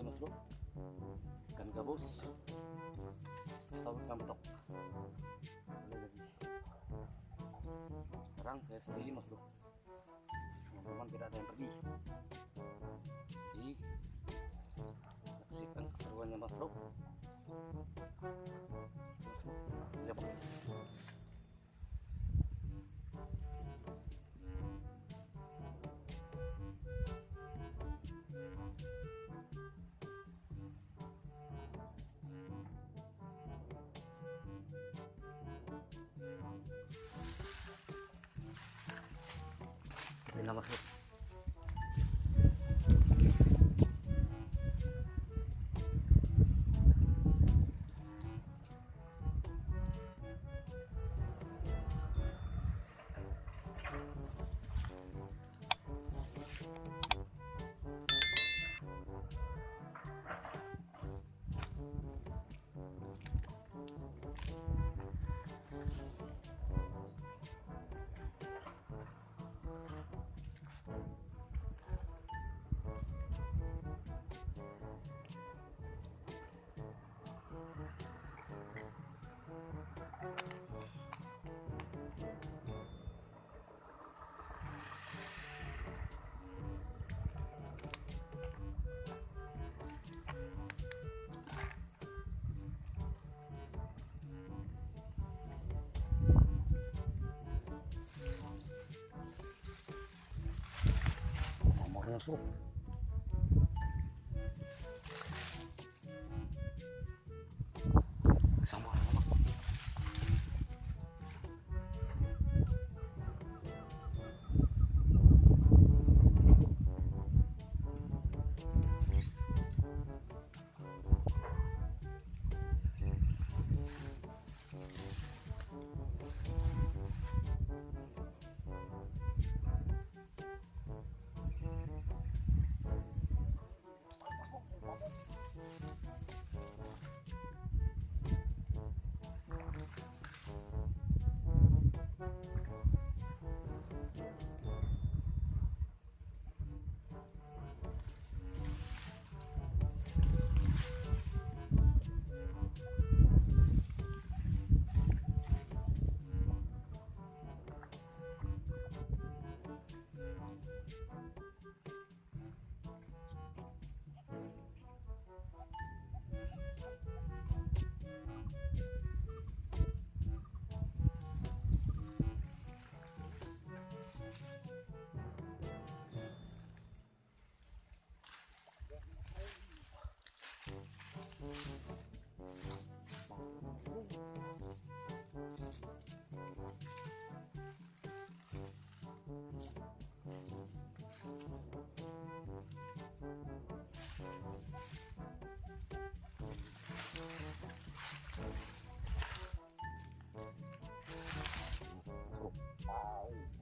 mas bro, ikan gabus atau ikan betok. Sekarang saya sendiri mas bro, teman-teman tidak ada yang pergi, jadi saksikan keseruannya mas bro. Siap. Ini mas bro. Samarnya suruh. Samar.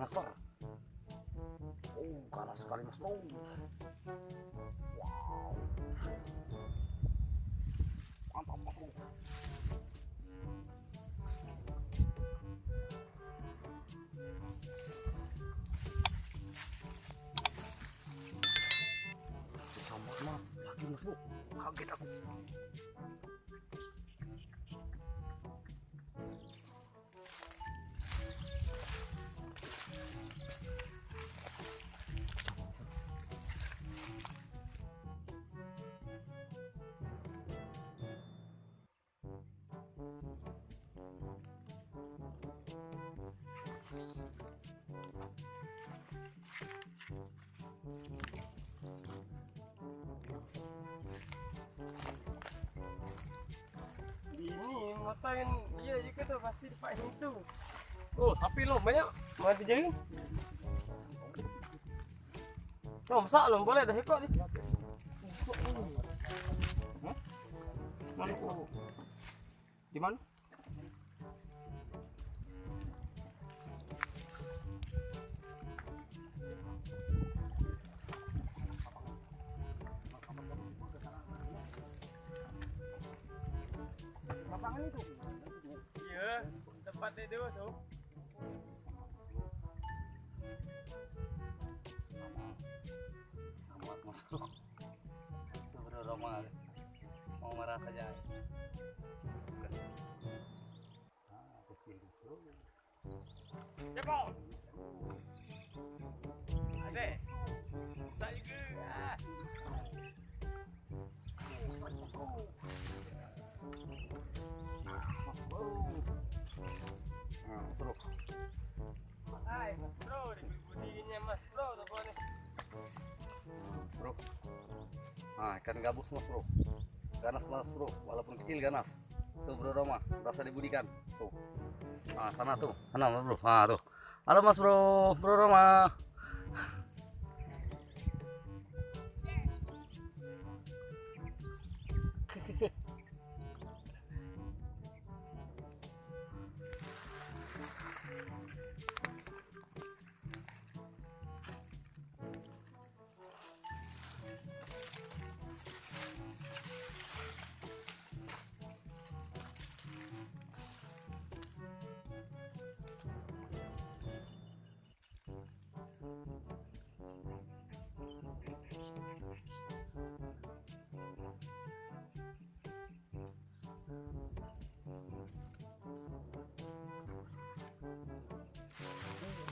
Master, kalah sekali mas bro. Wow, mantap mas bro. Sama lagi mas bro, kaget aku. Ini ngatain iya juga tuh pasti Pak itu. Oh, sapi lo banyak. Mau dijadiin? Oh, masak lo boleh dah ikut nih. Mana? Di mana? Lapangan itu. Iya, tempat dia tuh. Sama mas bro. Roma mau merah saja. Kecil bro. Cepat. Ada. Saya juga. Bro. Hai, bro, budinya Mas Bro, apa nih? Bro. Nah, ikan gabus mas bro. Ganas mas bro, walaupun kecil ganas. Tuh bro Roma, berasa dibudikan. Tuh. Nah, sana tuh. Sana mas bro. Nah, tuh. Halo mas bro, bro Roma.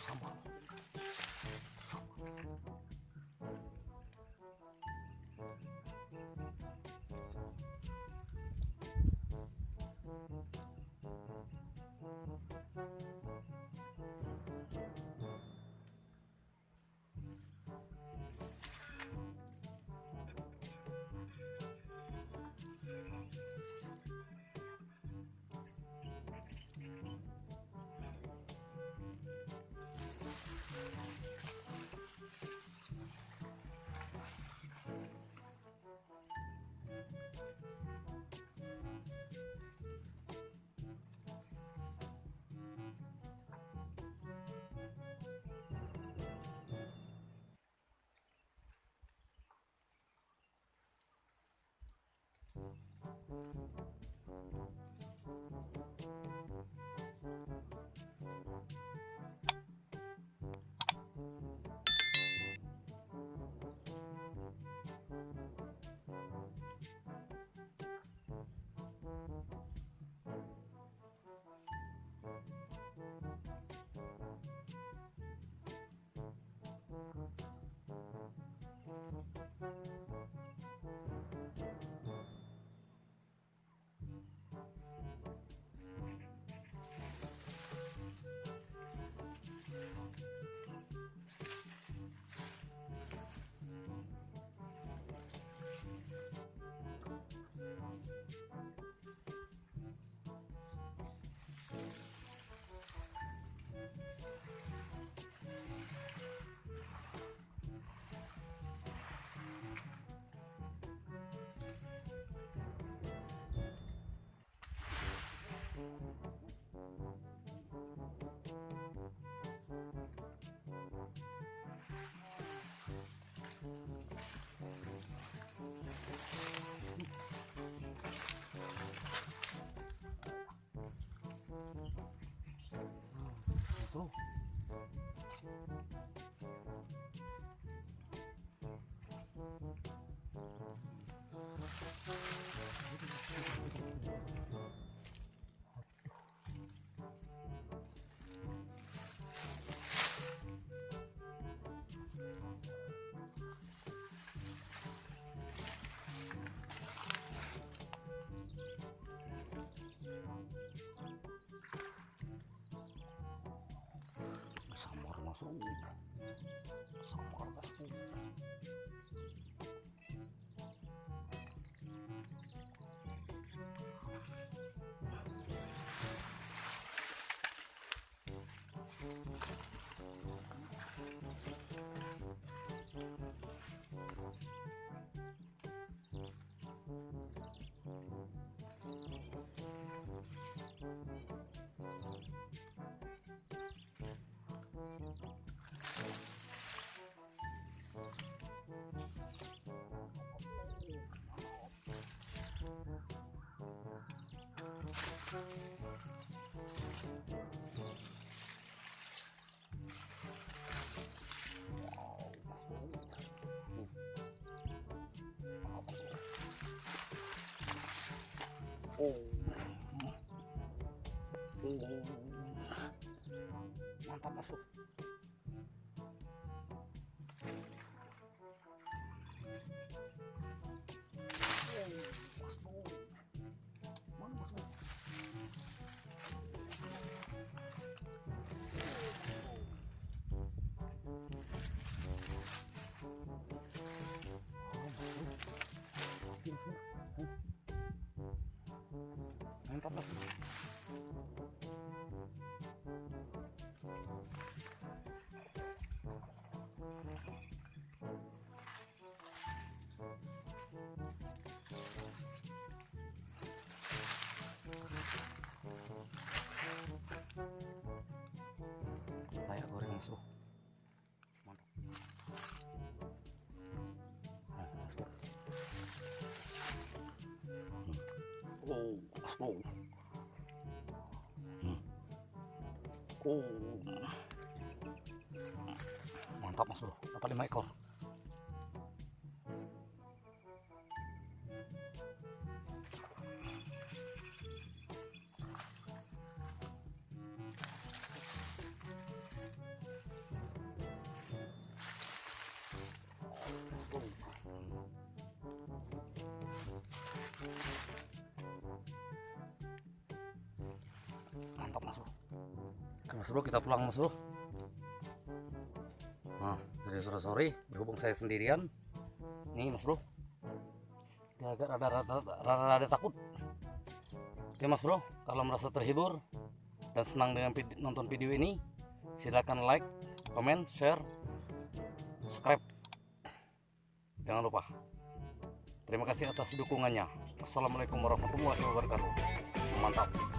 Sama. Bro. Samar masuk. Samar masuk. Oh. Mantap mas bro. Mantap mas bro. Kayak goreng mas bro. Mantap. Mas bro. Oh mas bro. Oh. Mantap mas bro. Dapat 5 ekor. Mantap mas bro. Oke mas bro, kita pulang mas bro. Nah, dari sore-sore berhubung saya sendirian nih mas bro, dia agak rada takut. Oke mas bro, kalau merasa terhibur dan senang dengan nonton video ini, silakan like, comment, share, subscribe, jangan lupa. Terima kasih atas dukungannya. Assalamualaikum warahmatullahi wabarakatuh. Mantap.